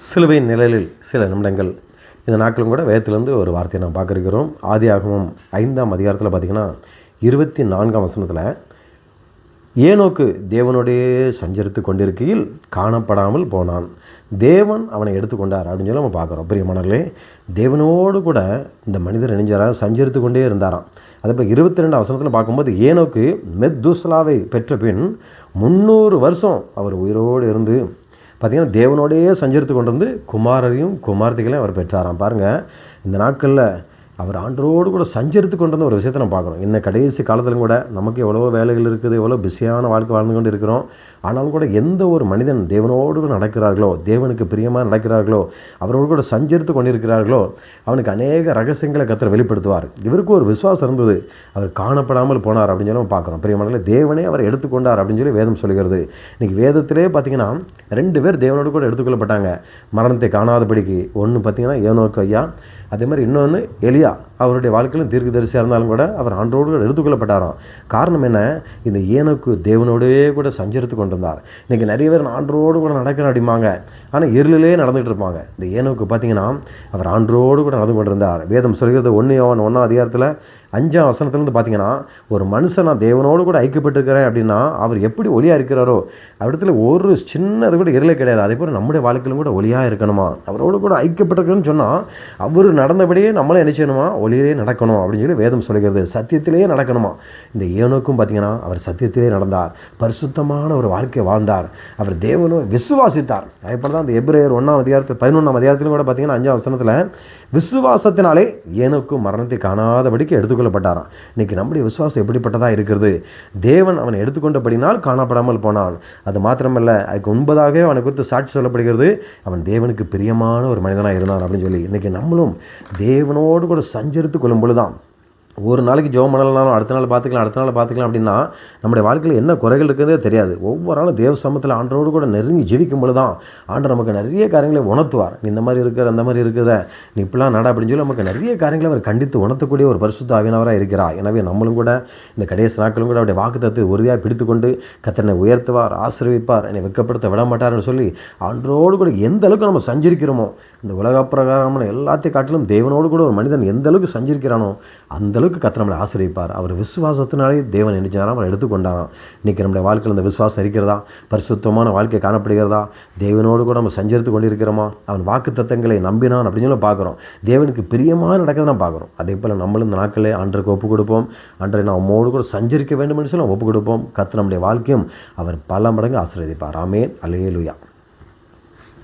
சிலுவையின் நிழலில் சில நிமிடங்கள். இந்த நாட்களும் கூட வேதத்திலேருந்து ஒரு வார்த்தையை நாம் பார்க்குறோம். ஆதியாகமம் 5ஆம் அதிகாரத்தில் பார்த்திங்கன்னா 24ஆம் வசனத்தில், ஏனோக்கு தேவனோடையே சஞ்சரித்து கொண்டிருக்கையில் காணப்படாமல் போனான், தேவன் அவனை எடுத்துக்கொண்டார் அப்படின்னு சொல்லி நம்ம பார்க்குறோம். பிரியமானவர்களே, தேவனோடு கூட இந்த மனிதர் இணைஞ்சாராம், சஞ்சரித்து கொண்டே இருந்தாராம். அதேபோல் 22ஆம் வசனத்தில் பார்க்கும்போது, ஏனோக்கு மெத்தூசலாவை பெற்ற பின் 300 வருஷம் அவர் உயிரோடு இருந்து பார்த்திங்கன்னா தேவனோடையே சஞ்சரித்து கொண்டு வந்து குமாரரையும் குமார்த்திகளையும் அவர் பெற்றாராம். பாருங்கள், இந்த நாட்களில் அவர் ஆண்டரோடு கூட சஞ்சரித்து கொண்டு வந்த ஒரு விஷயத்தை நம்ம பார்க்குறோம். இன்னும் கடைசி காலத்திலும் கூட நமக்கு எவ்வளோ வேலைகள் இருக்குது, எவ்வளோ பிஸியான வாழ்க்கை வாழ்ந்து கொண்டு இருக்கிறோம். ஆனாலும் கூட எந்த ஒரு மனிதன் தேவனோடு கூட நடக்கிறார்களோ, தேவனுக்கு பிரியமாக நடக்கிறார்களோ, அவரோடு கூட சஞ்சரித்து கொண்டிருக்கிறார்களோ, அவனுக்கு அநேக ரகசியங்களை கர்த்தர் வெளிப்படுத்துவார். இவருக்கு ஒரு விசுவாசம் இருந்தது, அவர் காணப்படாமல் போனார் அப்படின்னு சொல்லி நம்ம பார்க்குறோம். பிரியமானவர்களே, தேவனே அவரை எடுத்துக்கொண்டார் அப்படின்னு சொல்லி வேதம் சொல்கிறது. இன்றைக்கி வேதத்திலே பார்த்திங்கன்னா 2 பேர் தேவனோடு கூட எடுத்துக்கொள்ளப்பட்டாங்க, மரணத்தை காணாதபடிக்கு. ஒன்று பார்த்திங்கன்னா ஏனோக்கு ஐயா, அதே மாதிரி இன்னொன்று எலியா. அவருடைய வாழ்க்கையிலும் தீர்க்கதரிசியாக இருந்தாலும் கூட அவர் ஆண்டோடு கூட எடுத்துக்கொள்ளப்பட்டாராம். காரணம் என்ன? இந்த ஏனோக்கு தேவனோடே கூட சஞ்சரித்து கொண்டு இருந்தார். இன்றைக்கி நிறைய பேர் ஆண்டோடு கூட நடக்கிற அப்படிம்பாங்க, ஆனால் இருளிலே நடந்துகிட்டு இருப்பாங்க. இந்த ஏனோக்கு பார்த்திங்கன்னா அவர் ஆண்டோடு கூட நடந்து கொண்டு இருந்தார். வேதம் சொல்கிறது 1 யோவான் 1ஆம் அதிகாரத்தில் 5ஆம் வசனத்துலேருந்து பார்த்திங்கன்னா, ஒரு மனுஷன் நான் தேவனோடு கூட ஐக்கியப்பட்டிருக்கிறேன் அப்படின்னா அவர் எப்படி ஒளியாக இருக்கிறாரோ இடத்துல ஒரு சின்னது கூட இருளே கிடையாது. அதே போல் நம்முடைய வாழ்க்கையிலும் கூட ஒளியாக இருக்கணுமா, அவரோடு கூட ஐக்கியப்பட்டிருக்கணும்னு சொன்னால் அவர் நடந்தபடியே நம்மளே என்ன செய்யணுமா, ஒளியிலே நடக்கணும் அப்படின்னு சொல்லி வேதம் சொல்கிறது. சத்தியத்திலேயே நடக்கணுமா. இந்த ஏனோக்கும் பார்த்திங்கன்னா அவர் சத்தியத்திலே நடந்தார், பரிசுத்தமான ஒரு வாழ்க்கையை வாழ்ந்தார், அவர் தேவனோ விசுவாசித்தார். அதேபோல் தான் இந்த எபிரேயர் 1ஆம் அதிகாரத்தில் 11ஆம் அதிகாரத்திலும் கூட பார்த்திங்கன்னா 5ஆம் வசனத்தில், விசுவாசத்தினாலே ஏனோக்கும் மரணத்தை காணாதபடிக்கு எடுத்துக்கொள்ளப்பட்டாராம். இன்றைக்கி நம்முடைய விசுவாசம் எப்படிப்பட்டதாக இருக்கிறது? தேவன் அவனை எடுத்துக்கொண்டபடினால் காணப்படாமல் போனான். அது மாத்திரமல்ல, அதுக்கு முன்பதாகவே அவனை குறித்து சாட்சி சொல்லப்படுகிறது, அவன் தேவனுக்கு பிரியமான ஒரு மனிதனாக இருந்தான் அப்படின்னு சொல்லி. இன்றைக்கி நம்மளும் தேவனோடு கூட சஞ்சரித்து கொள்ளும் பொழுதுதான், ஒரு நாளைக்கு ஜெபம் பண்ணலனாலும் அடுத்த நாள் பார்த்துக்கலாம் அப்படின்னா நம்முடைய வாழ்க்கையில் என்ன குறைகள் இருக்குதே தெரியாது. ஒவ்வொரு நாளும் தேவ சமூகத்தில் ஆண்டரோடு கூட நெருங்கி ஜீவிக்கும் பொழுது தான் ஆண்டவர் நமக்கு நிறைய காரியங்களை உணர்த்துவார். நீ இந்த மாதிரி இருக்கிற, அந்த மாதிரி இருக்கிற, நீ இப்படிலாம் நட அப்படின்னு சொல்லி நமக்கு நிறைய காரியங்களை அவர் கண்டித்து உணர்த்தக்கூடிய ஒரு பரிசுத்த ஆவியானவராக இருக்கிறார். எனவே நம்மளும் கூட இந்த கடைசி நாட்களும் கூட அவருடைய வாக்குத்தத்தத்தை உறுதியாக பிடித்து கொண்டு கர்த்தரை உயர்த்துவார், ஆசீர்வதிப்பார், என்னை வெட்கப்படுத்த விட மாட்டார்னு சொல்லி ஆண்டரோடு கூட எந்த அளவுக்கு நம்ம சஞ்சரிக்கிறோமோ, இந்த உலக பிரகாரமான எல்லாத்தையும் காட்டிலும் தேவனோடு கூட ஒரு மனிதன் எந்த அளவுக்கு சஞ்சரிக்கிறானோ அந்த அளவுக்கு கர்த்தர் நம்மளை ஆசீர்வதிப்பார். அவர் விசுவாசத்தினாலே தேவன் நினைச்சாராம், அவர் எடுத்துக்கொண்டாராம். இன்றைக்கி நம்முடைய வாழ்க்கையில் இந்த விசுவாசம் இருக்கிறதா, பரிசுத்தமான வாழ்க்கை காணப்படுகிறதா, தேவனோடு கூட நம்ம சஞ்சரித்து கொண்டிருக்கிறோமா, அவன் வாக்கு தத்தங்களை நம்பினான் அப்படின்னு சொல்லி பார்க்குறோம், தேவனுக்கு பிரியமாக நடக்கிறத நான் பார்க்குறோம். அதே போல் நம்மளும் இந்த நாட்களே ஆண்டருக்கு ஒப்பு கொடுப்போம், ஆண்டரை நான் நம்மோடு கூட சஞ்சரிக்க வேண்டும் என்று சொல்லி ஒப்பு கொடுப்போம். கர்த்தர் நம்முடைய வாழ்க்கையும் அவர் பல மடங்கு ஆசீர்வதிப்பார். ஆமென். அல்லேலூயா.